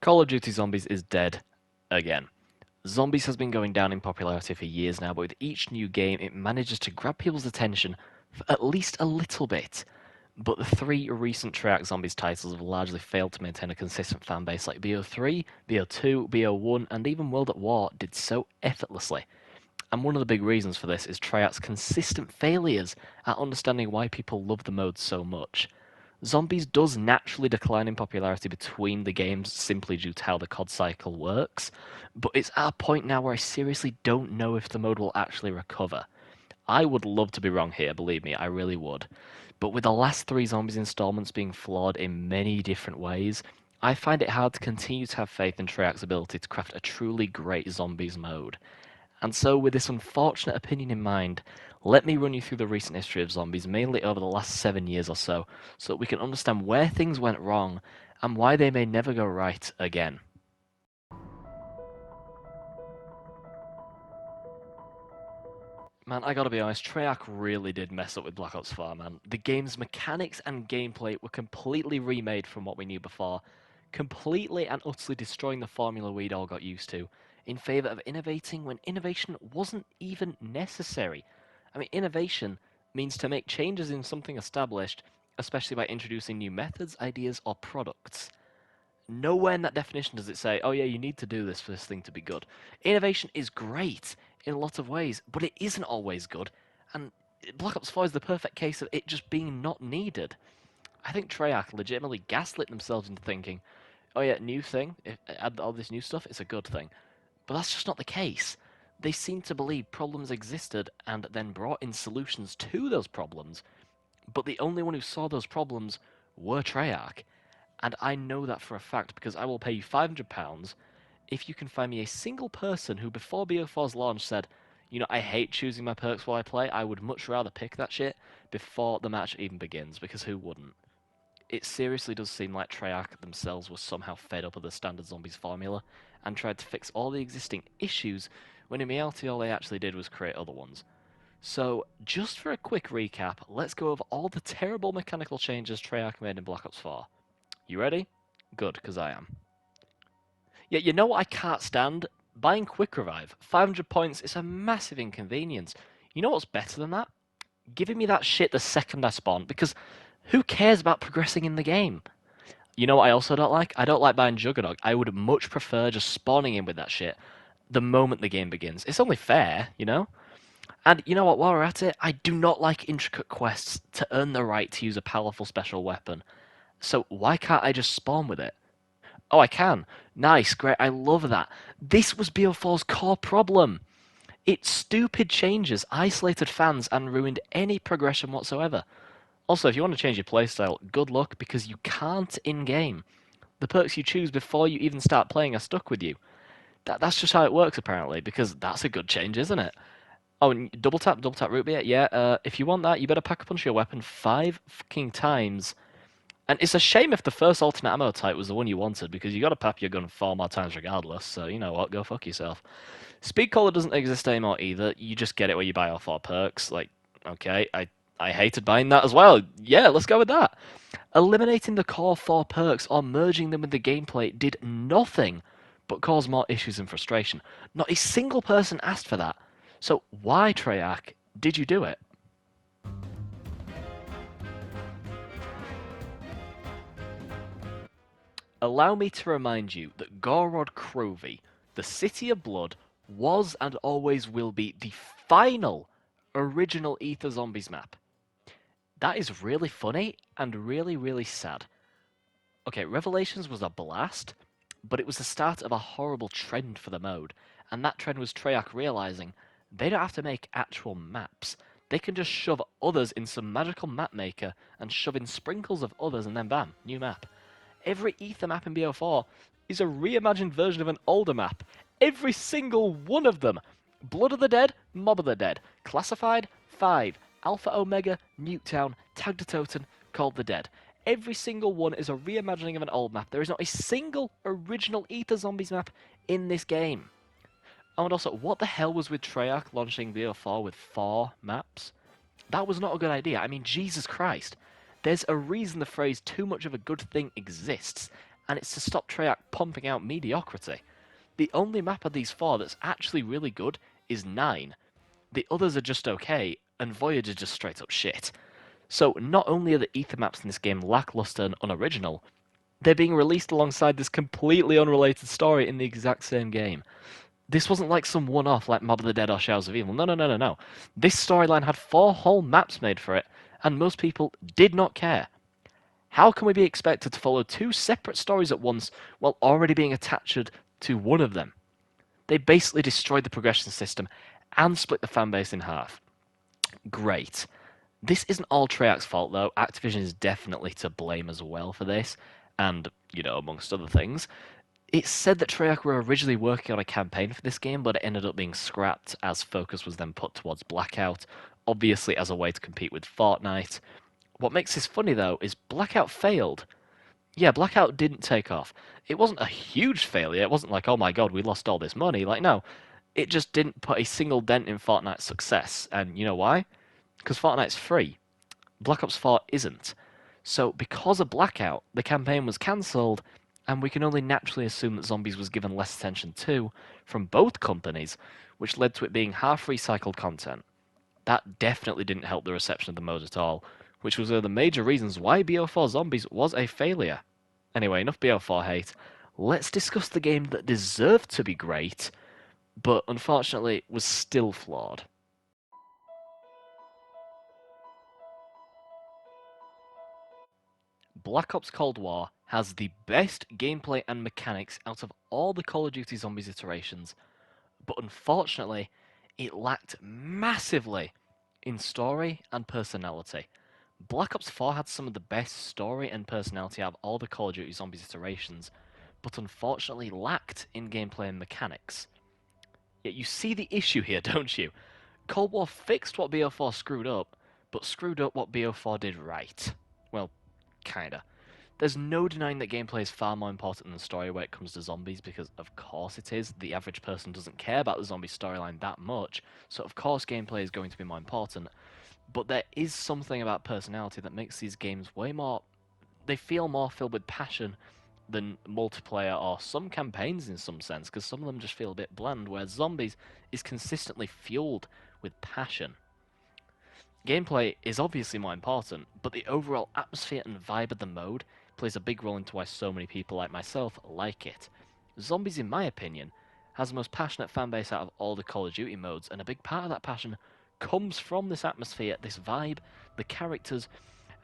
Call of Duty Zombies is dead again. Zombies has been going down in popularity for years now, but with each new game, it manages to grab people's attention for at least a little bit. But the three recent Treyarch Zombies titles have largely failed to maintain a consistent fan base, like BO3, BO2, BO1, and even World at War did so effortlessly. And one of the big reasons for this is Treyarch's consistent failures at understanding why people love the mode so much. Zombies does naturally decline in popularity between the games simply due to how the COD cycle works, but it's at a point now where I seriously don't know if the mode will actually recover. I would love to be wrong here, believe me, I really would. But with the last three Zombies installments being flawed in many different ways, I find it hard to continue to have faith in Treyarch's ability to craft a truly great Zombies mode. And so, with this unfortunate opinion in mind, let me run you through the recent history of Zombies, mainly over the last 7 years or so that we can understand where things went wrong and why they may never go right again. Man, I gotta be honest, Treyarch really did mess up with Black Ops 4, man. The game's mechanics and gameplay were completely remade from what we knew before, completely and utterly destroying the formula we'd all got used to, in favour of innovating when innovation wasn't even necessary. I mean, innovation means to make changes in something established, especially by introducing new methods, ideas, or products. Nowhere in that definition does it say, oh yeah, you need to do this for this thing to be good. Innovation is great in a lot of ways, but it isn't always good, and Black Ops 4 is the perfect case of it just being not needed. I think Treyarch legitimately gaslit themselves into thinking, oh yeah, new thing, add all this new stuff, it's a good thing. But that's just not the case. They seem to believe problems existed and then brought in solutions to those problems, but the only one who saw those problems were Treyarch. And I know that for a fact because I will pay you £500 if you can find me a single person who, before BO4's launch, said, you know, I hate choosing my perks while I play, I would much rather pick that shit before the match even begins, because who wouldn't? It seriously does seem like Treyarch themselves were somehow fed up of the standard Zombies formula and tried to fix all the existing issues, when in reality all they actually did was create other ones. So, just for a quick recap, let's go over all the terrible mechanical changes Treyarch made in Black Ops 4. You ready? Good, because I am. Yeah, you know what I can't stand? Buying Quick Revive. 500 points is a massive inconvenience. You know what's better than that? Giving me that shit the second I spawn, because who cares about progressing in the game? You know what I also don't like? I don't like buying Juggernaut. I would much prefer just spawning in with that shit the moment the game begins. It's only fair, you know? And you know what, while we're at it, I do not like intricate quests to earn the right to use a powerful special weapon. So why can't I just spawn with it? Oh, I can. Nice, great, I love that. This was BO4's core problem. Its stupid changes isolated fans and ruined any progression whatsoever. Also, if you want to change your playstyle, good luck, because you can't in-game. The perks you choose before you even start playing are stuck with you. That's just how it works, apparently, because that's a good change, isn't it? Oh, and double tap root beer? Yeah, if you want that, you better pack a punch your weapon 5 fucking times. And it's a shame if the first alternate ammo type was the one you wanted, because you got to pap your gun 4 more times regardless, so you know what, go fuck yourself. Speed Caller doesn't exist anymore either, you just get it where you buy all 4 perks, like, okay, I hated buying that as well, yeah, let's go with that. Eliminating the core 4 perks or merging them with the gameplay did nothing but cause more issues and frustration. Not a single person asked for that. So why, Treyarch, did you do it? Allow me to remind you that Gorod Krovi, the City of Blood, was and always will be the final original Ether Zombies map. That is really funny and really, really sad. Okay, Revelations was a blast, but it was the start of a horrible trend for the mode, and that trend was Treyarch realizing they don't have to make actual maps. They can just shove others in some magical map maker and shove in sprinkles of others, and then bam, new map. Every Ether map in BO4 is a reimagined version of an older map. Every single one of them. Blood of the Dead, Mob of the Dead. Classified, 5. Alpha Omega, Nuketown, Tag to Toten, Called the Dead. Every single one is a reimagining of an old map. There is not a single original Ether Zombies map in this game. Oh, and also, what the hell was with Treyarch launching BO4 with 4 maps? That was not a good idea. I mean, Jesus Christ. There's a reason the phrase too much of a good thing exists, and it's to stop Treyarch pumping out mediocrity. The only map of these four that's actually really good is 9. The others are just okay, and Voyage is just straight up shit. So not only are the ether maps in this game lackluster and unoriginal, they're being released alongside this completely unrelated story in the exact same game. This wasn't like some one-off like Mob of the Dead or Shadows of Evil. No, no, no, no, no. This storyline had 4 whole maps made for it, and most people did not care. How can we be expected to follow 2 separate stories at once while already being attached to one of them? They basically destroyed the progression system and split the fanbase in half. Great. This isn't all Treyarch's fault, though. Activision is definitely to blame as well for this, and, amongst other things. It's said that Treyarch were originally working on a campaign for this game, but it ended up being scrapped as focus was then put towards Blackout, obviously as a way to compete with Fortnite. What makes this funny, though, is Blackout failed. Yeah, Blackout didn't take off. It wasn't a huge failure. It wasn't like, oh my god, we lost all this money. Like, no. It just didn't put a single dent in Fortnite's success. And you know why? Because Fortnite's free. Black Ops 4 isn't. So, because of Blackout, the campaign was cancelled, and we can only naturally assume that Zombies was given less attention too, from both companies, which led to it being half recycled content. That definitely didn't help the reception of the mode at all, which was one of the major reasons why BO4 Zombies was a failure. Anyway, enough BO4 hate. Let's discuss the game that deserved to be great, but unfortunately was still flawed. Black Ops Cold War has the best gameplay and mechanics out of all the Call of Duty Zombies iterations, but unfortunately, it lacked massively in story and personality. Black Ops 4 had some of the best story and personality out of all the Call of Duty Zombies iterations, but unfortunately lacked in gameplay and mechanics. Yet you see the issue here, don't you? Cold War fixed what BO4 screwed up, but screwed up what BO4 did right. Well, kinda. There's no denying that gameplay is far more important than story when it comes to zombies, because of course it is. The average person doesn't care about the zombie storyline that much, so of course gameplay is going to be more important. But there is something about personality that makes these games way more... They feel more filled with passion than multiplayer or some campaigns in some sense, because some of them just feel a bit bland, whereas Zombies is consistently fueled with passion. Gameplay is obviously more important, but the overall atmosphere and vibe of the mode plays a big role into why so many people like myself like it. Zombies, in my opinion, has the most passionate fanbase out of all the Call of Duty modes, and a big part of that passion comes from this atmosphere, this vibe, the characters,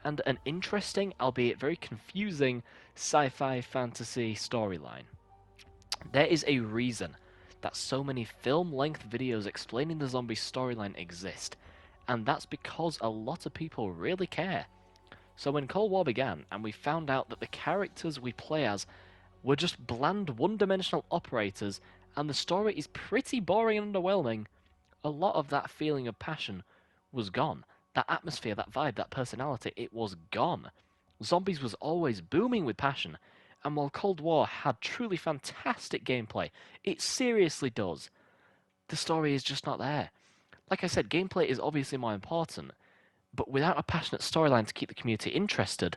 and an interesting, albeit very confusing, sci-fi fantasy storyline. There is a reason that so many film-length videos explaining the zombie storyline exist, and that's because a lot of people really care. So when Cold War began, and we found out that the characters we play as were just bland one-dimensional operators, and the story is pretty boring and underwhelming, a lot of that feeling of passion was gone. That atmosphere, that vibe, that personality, it was gone. Zombies was always booming with passion, and while Cold War had truly fantastic gameplay, it seriously does, the story is just not there. Like I said, gameplay is obviously more important, but without a passionate storyline to keep the community interested,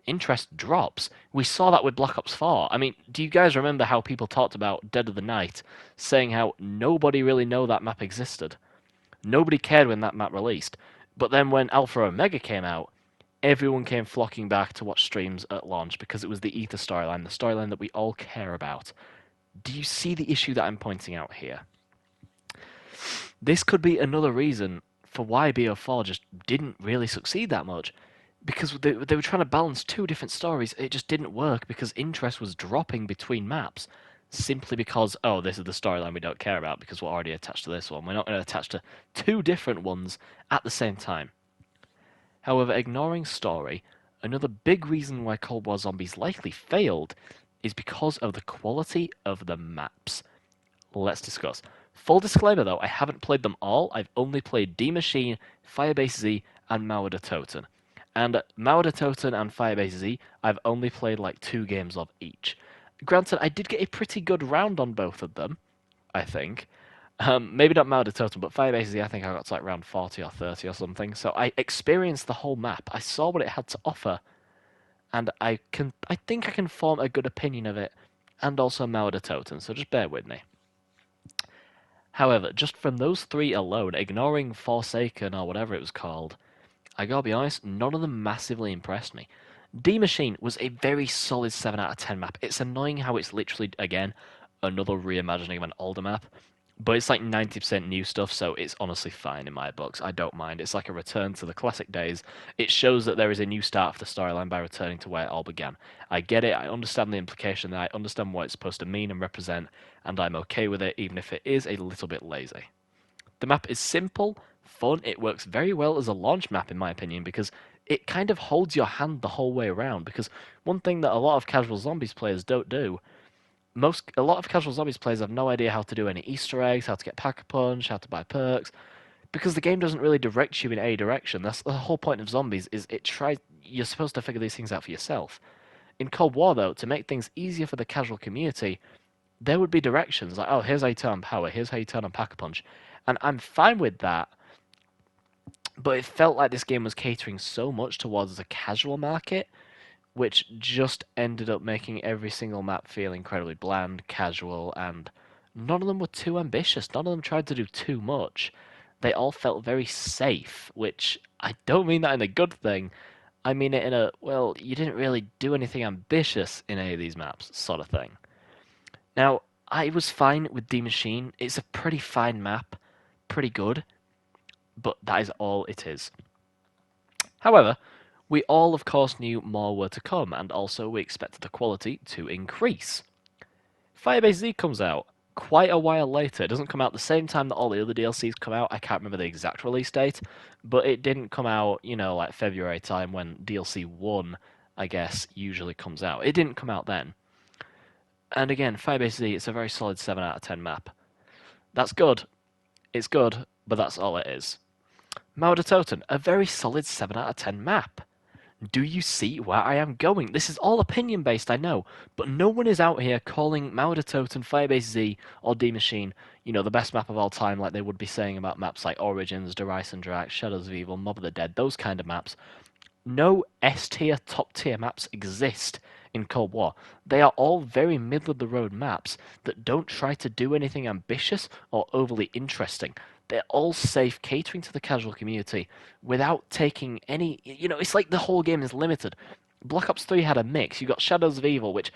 interest drops. We saw that with Black Ops 4. I mean, do you guys remember how people talked about Dead of the Night, saying how nobody really knew that map existed? Nobody cared when that map released. But then when Alpha Omega came out, everyone came flocking back to watch streams at launch because it was the Ether storyline, the storyline that we all care about. Do you see the issue that I'm pointing out here? This could be another reason for why BO4 just didn't really succeed that much. Because they were trying to balance 2 different stories, it just didn't work because interest was dropping between maps. Simply because, oh, this is the storyline we don't care about because we're already attached to this one. We're not going to attach to 2 different ones at the same time. However, ignoring story, another big reason why Cold War Zombies likely failed is because of the quality of the maps. Let's discuss. Full disclaimer though, I haven't played them all. I've only played D Machine, Firebase Z, and Mauer de Toten. And Mauer de Toten and Firebase Z, I've only played like 2 games of each. Granted, I did get a pretty good round on both of them, I think. Maybe not Mauer de Toten, but Firebase Z, I think I got to like round 40 or 30 or something. So I experienced the whole map. I saw what it had to offer. and I think I can form a good opinion of it, and also Mauer Toten, so just bear with me. However, just from those three alone, ignoring Forsaken or whatever it was called, I gotta be honest, none of them massively impressed me. D Machine was a very solid 7 out of 10 map. It's annoying how it's literally, again, another reimagining of an older map, but it's like 90% new stuff, so it's honestly fine in my books. I don't mind. It's like a return to the classic days. It shows that there is a new start for the storyline by returning to where it all began. I get it, I understand the implication, I understand what it's supposed to mean and represent, and I'm okay with it, even if it is a little bit lazy. The map is simple, fun, it works very well as a launch map in my opinion because it kind of holds your hand the whole way around, because one thing that a lot of casual zombies players don't do, a lot of casual zombies players have no idea how to do any Easter eggs, how to get Pack-a-Punch, how to buy perks, because the game doesn't really direct you in any direction. That's the whole point of zombies, is you're supposed to figure these things out for yourself. In Cold War though, to make things easier for the casual community, there would be directions like, oh, here's how you turn on power, here's how you turn on Pack-a-Punch. And I'm fine with that, but it felt like this game was catering so much towards the casual market, which just ended up making every single map feel incredibly bland, casual, and none of them were too ambitious. None of them tried to do too much. They all felt very safe, which I don't mean that in a good thing. I mean it in a, well, you didn't really do anything ambitious in any of these maps sort of thing. Now, I was fine with D Machine. It's a pretty fine map, pretty good, but that is all it is. However, we all, of course, knew more were to come, and also we expected the quality to increase. Firebase Z comes out quite a while later. It doesn't come out the same time that all the other DLCs come out. I can't remember the exact release date, but it didn't come out, like February time when DLC 1, I guess, usually comes out. It didn't come out then. And again, Firebase Z, it's a very solid 7 out of 10 map. That's good. It's good, but that's all it is. Mauer Toten, a very solid 7 out of 10 map. Do you see where I am going? This is all opinion based, I know, but no one is out here calling Mauer Toten, Firebase Z, or D Machine, the best map of all time, like they would be saying about maps like Origins, Darice and Drax, Shadows of Evil, Mob of the Dead, those kind of maps. No S tier, top tier maps exist in Cold War. They are all very middle of the road maps that don't try to do anything ambitious or overly interesting. They're all safe, catering to the casual community without taking any. It's like the whole game is limited. Black Ops 3 had a mix. You got Shadows of Evil, which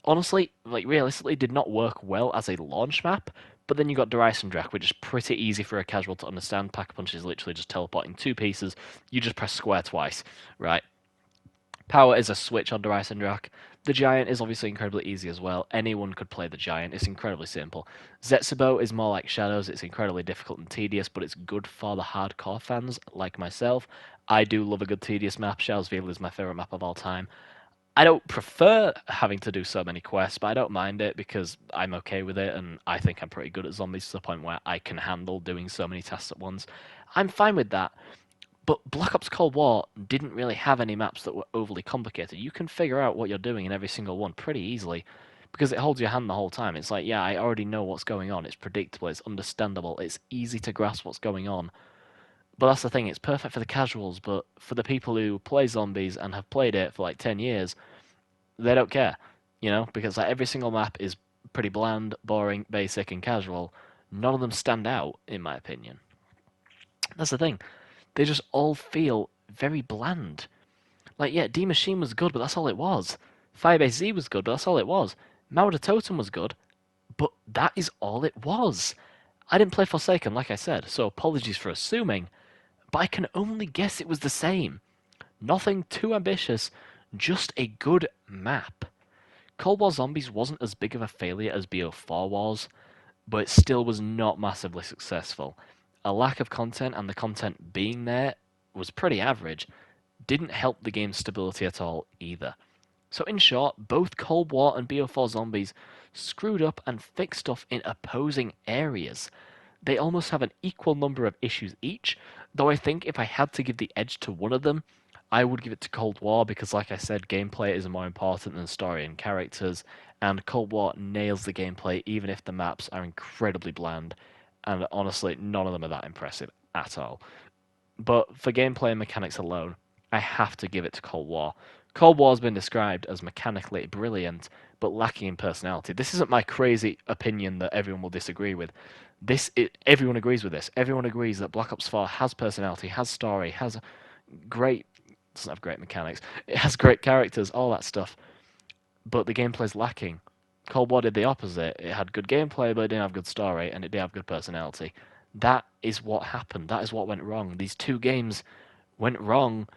honestly, realistically, did not work well as a launch map. But then you got Darice and Drac, which is pretty easy for a casual to understand. Pack-a-Punch is literally just teleporting two pieces. You just press square twice, right? Power is a switch on Darice and Drac. The Giant is obviously incredibly easy as well. Anyone could play the Giant. It's incredibly simple. Zetsubo is more like Shadows. It's incredibly difficult and tedious, but it's good for the hardcore fans like myself. I do love a good tedious map. Shadows of Evil is my favourite map of all time. I don't prefer having to do so many quests, but I don't mind it because I'm okay with it, and I think I'm pretty good at zombies to the point where I can handle doing so many tasks at once. I'm fine with that. But Black Ops Cold War didn't really have any maps that were overly complicated. You can figure out what you're doing in every single one pretty easily because it holds your hand the whole time. It's like, yeah, I already know what's going on. It's predictable, it's understandable, it's easy to grasp what's going on. But that's the thing, it's perfect for the casuals, but for the people who play zombies and have played it for like 10 years, they don't care, because like every single map is pretty bland, boring, basic, and casual. None of them stand out, in my opinion. That's the thing. They just all feel very bland. Like, yeah, D Machine was good, but that's all it was. Firebase Z was good, but that's all it was. Mauer Totem was good, but that is all it was. I didn't play Forsaken, like I said, so apologies for assuming, but I can only guess it was the same. Nothing too ambitious, just a good map. Cold War Zombies wasn't as big of a failure as BO4 was, but it still was not massively successful. A lack of content and the content being there was pretty average. Didn't help the game's stability at all either. So in short, both Cold War and BO4 Zombies screwed up and fixed stuff in opposing areas. They almost have an equal number of issues each, though I think if I had to give the edge to one of them, I would give it to Cold War because, like I said, gameplay is more important than story and characters, and Cold War nails the gameplay even if the maps are incredibly bland, and honestly, none of them are that impressive at all. But for gameplay and mechanics alone, I have to give it to Cold War. Cold War's been described as mechanically brilliant, but lacking in personality. This isn't my crazy opinion that everyone will disagree with. Everyone agrees with this. Everyone agrees that Black Ops 4 has personality, has story, has great... doesn't have great mechanics. It has great characters, all that stuff. But the gameplay's lacking. Cold War did the opposite. It had good gameplay, but it didn't have good story, and it did have good personality. That is what happened. That is what went wrong. These two games went wrong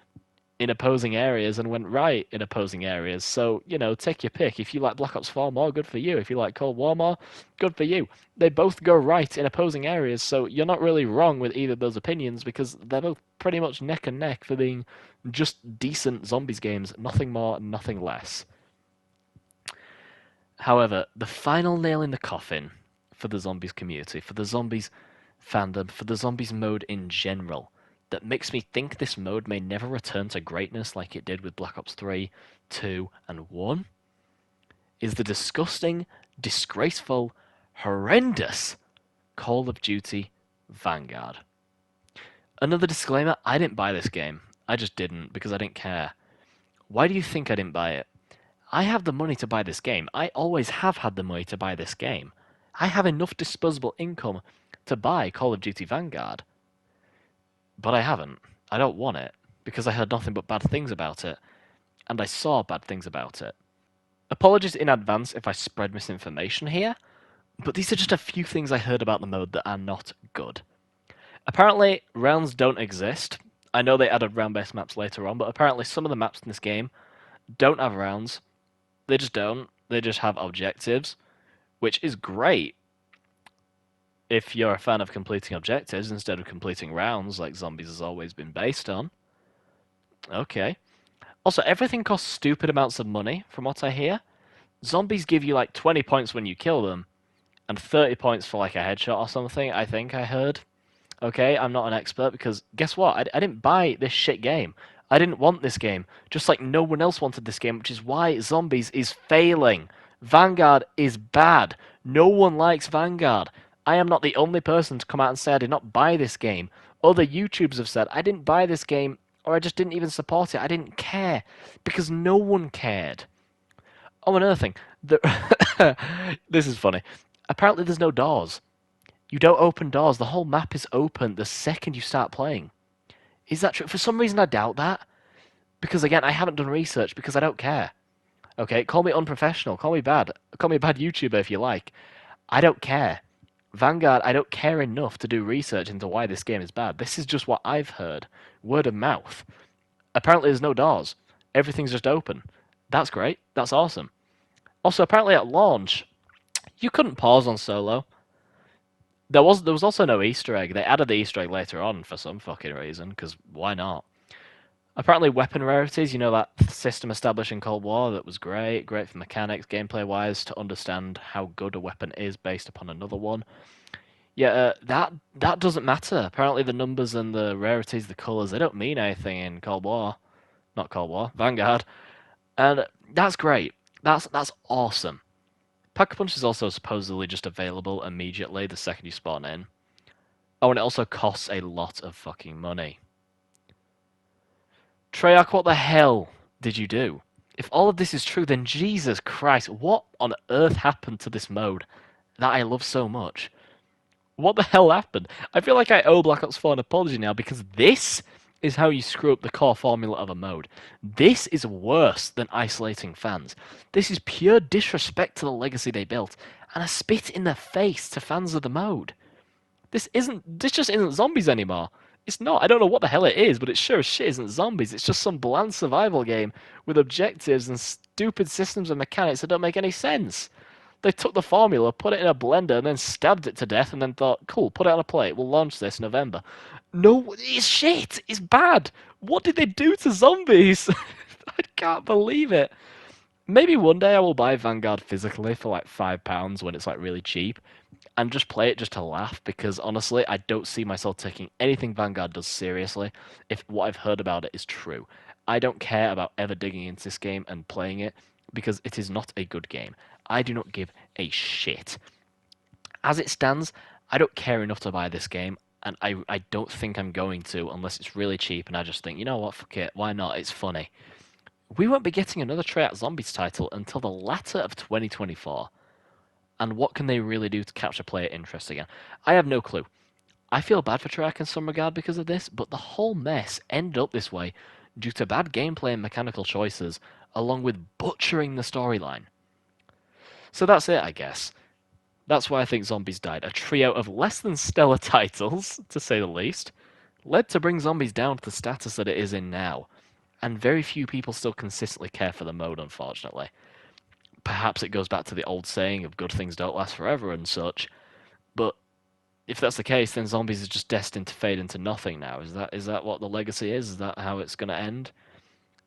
in opposing areas and went right in opposing areas. So, take your pick. If you like Black Ops 4 more, good for you. If you like Cold War more, good for you. They both go right in opposing areas, so you're not really wrong with either of those opinions because they're both pretty much neck and neck for being just decent zombies games, nothing more, nothing less. However, the final nail in the coffin for the zombies community, for the zombies fandom, for the zombies mode in general, that makes me think this mode may never return to greatness like it did with Black Ops 3, 2, and 1, is the disgusting, disgraceful, horrendous Call of Duty Vanguard. Another disclaimer, I didn't buy this game. I just didn't, because I didn't care. Why do you think I didn't buy it? I have the money to buy this game. I always have had the money to buy this game. I have enough disposable income to buy Call of Duty Vanguard. But I haven't. I don't want it, because I heard nothing but bad things about it, and I saw bad things about it. Apologies in advance if I spread misinformation here, but these are just a few things I heard about the mode that are not good. Apparently, rounds don't exist. I know they added round-based maps later on, but apparently some of the maps in this game don't have rounds. They just don't. They just have objectives, which is great if you're a fan of completing objectives instead of completing rounds like Zombies has always been based on. Okay. Also, everything costs stupid amounts of money, from what I hear. Zombies give you like 20 points when you kill them, and 30 points for like a headshot or something, I think I heard. Okay, I'm not an expert because guess what? I didn't buy this shit game. I didn't want this game, just like no one else wanted this game, which is why Zombies is failing. Vanguard is bad. No one likes Vanguard. I am not the only person to come out and say I did not buy this game. Other YouTubers have said I didn't buy this game, or I just didn't even support it. I didn't care, because no one cared. Oh, another thing. This is funny. Apparently there's no doors. You don't open doors. The whole map is open the second you start playing. Is that true? For some reason, I doubt that. Because, again, I haven't done research because I don't care. Okay, call me unprofessional. Call me bad. Call me a bad YouTuber if you like. I don't care. Vanguard, I don't care enough to do research into why this game is bad. This is just what I've heard. Word of mouth. Apparently, there's no doors. Everything's just open. That's great. That's awesome. Also, apparently at launch, you couldn't pause on solo. There was also no Easter egg. They added the Easter egg later on for some fucking reason, because why not? Apparently weapon rarities, that system established in Cold War that was great for mechanics, gameplay-wise, to understand how good a weapon is based upon another one. Yeah, that doesn't matter. Apparently the numbers and the rarities, the colours, they don't mean anything in Cold War. Not Cold War, Vanguard. And that's great. That's awesome. Pack-a-Punch is also supposedly just available immediately the second you spawn in. Oh, and it also costs a lot of fucking money. Treyarch, what the hell did you do? If all of this is true, then Jesus Christ, what on earth happened to this mode that I love so much? What the hell happened? I feel like I owe Black Ops 4 an apology now because this is how you screw up the core formula of a mode. This is worse than isolating fans. This is pure disrespect to the legacy they built, and a spit in the face to fans of the mode. This just isn't Zombies anymore. It's not. I don't know what the hell it is, but it sure as shit isn't Zombies. It's just some bland survival game with objectives and stupid systems and mechanics that don't make any sense. They took the formula, put it in a blender, and then stabbed it to death, and then thought, cool, put it on a plate, we'll launch this in November. No, it's shit! It's bad! What did they do to Zombies? I can't believe it. Maybe one day I will buy Vanguard physically for like £5 when it's like really cheap, and just play it just to laugh, because honestly, I don't see myself taking anything Vanguard does seriously if what I've heard about it is true. I don't care about ever digging into this game and playing it, because it is not a good game. I do not give a shit. As it stands, I don't care enough to buy this game, and I don't think I'm going to unless it's really cheap, and I just think, you know what, fuck it, why not, it's funny. we won't be getting another Treyarch Zombies title until the latter of 2024. And what can they really do to capture player interest again? I have no clue. I feel bad for Treyarch in some regard because of this, but the whole mess ended up this way due to bad gameplay and mechanical choices, along with butchering the storyline. So that's it, I guess. That's why I think Zombies died. A trio of less than stellar titles, to say the least, led to bring Zombies down to the status that it is in now. And very few people still consistently care for the mode, unfortunately. Perhaps it goes back to the old saying of good things don't last forever and such, but if that's the case, then Zombies is just destined to fade into nothing now. Is that what the legacy is? Is that how it's going to end?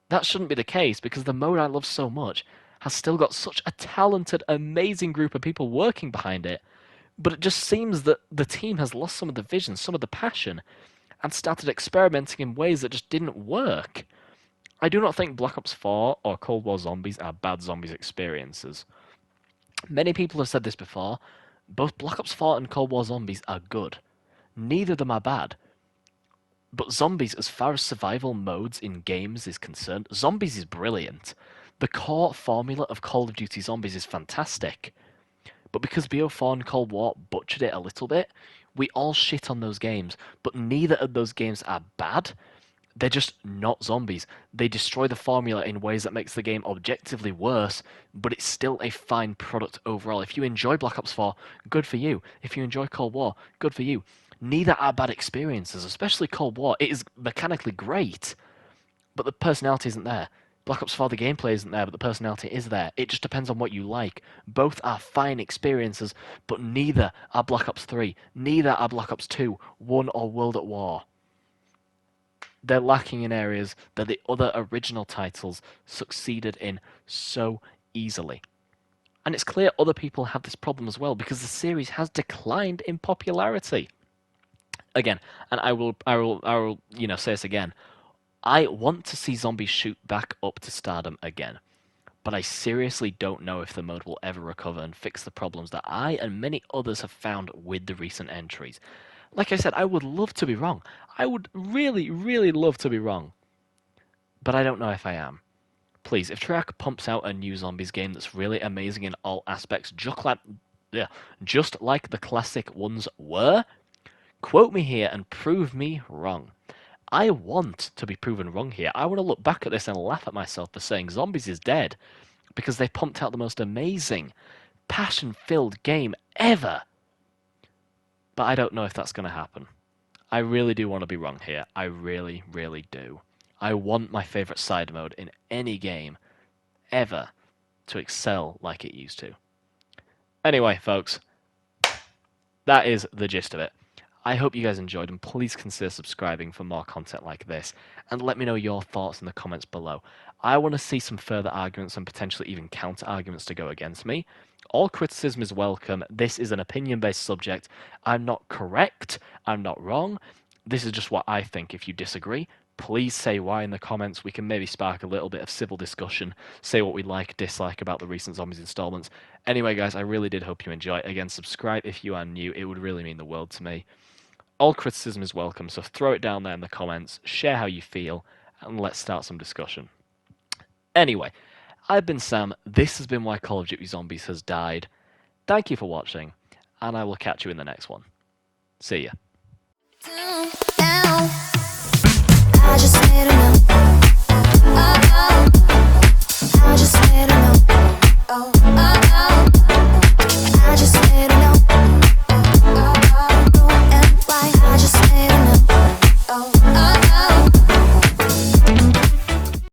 That shouldn't be the case, because the mode I love so much has still got such a talented, amazing group of people working behind it, but it just seems that the team has lost some of the vision, some of the passion, and started experimenting in ways that just didn't work. I do not think Black Ops 4 or Cold War Zombies are bad Zombies experiences. Many people have said this before. Both Black Ops 4 and Cold War Zombies are good. Neither of them are bad. But Zombies, as far as survival modes in games is concerned, Zombies is brilliant. The core formula of Call of Duty Zombies is fantastic. But because BO4 and Cold War butchered it a little bit, we all shit on those games. But neither of those games are bad. They're just not Zombies. They destroy the formula in ways that makes the game objectively worse, but it's still a fine product overall. If you enjoy Black Ops 4, good for you. If you enjoy Cold War, good for you. Neither are bad experiences, especially Cold War. It is mechanically great, but the personality isn't there. Black Ops 4, the gameplay isn't there, but the personality is there. It just depends on what you like. Both are fine experiences, but neither are Black Ops 3. Neither are Black Ops 2, 1, or World at War. They're lacking in areas that the other original titles succeeded in so easily. And it's clear other people have this problem as well, because the series has declined in popularity. Again, and I will, say this again. I want to see Zombies shoot back up to stardom again, but I seriously don't know if the mode will ever recover and fix the problems that I and many others have found with the recent entries. Like I said, I would love to be wrong. I would really, really love to be wrong. But I don't know if I am. Please, if Treyarch pumps out a new Zombies game that's really amazing in all aspects, just like the classic ones were, quote me here and prove me wrong. I want to be proven wrong here. I want to look back at this and laugh at myself for saying Zombies is dead, because they pumped out the most amazing, passion-filled game ever. But I don't know if that's going to happen. I really do want to be wrong here. I really, really do. I want my favourite side mode in any game ever to excel like it used to. Anyway, folks, that is the gist of it. I hope you guys enjoyed, and please consider subscribing for more content like this, and let me know your thoughts in the comments below. I want to see some further arguments and potentially even counter-arguments to go against me. All criticism is welcome. This is an opinion-based subject. I'm not correct. I'm not wrong. This is just what I think. If you disagree, please say why in the comments. We can maybe spark a little bit of civil discussion, say what we like, dislike about the recent Zombies installments. Anyway, guys, I really did hope you enjoyed. Again, subscribe if you are new. It would really mean the world to me. All criticism is welcome, so throw it down there in the comments, share how you feel, and let's start some discussion. Anyway, I've been Sam, this has been why Call of Duty Zombies has died. Thank you for watching, and I will catch you in the next one. See ya. I just need to know. I just need to know.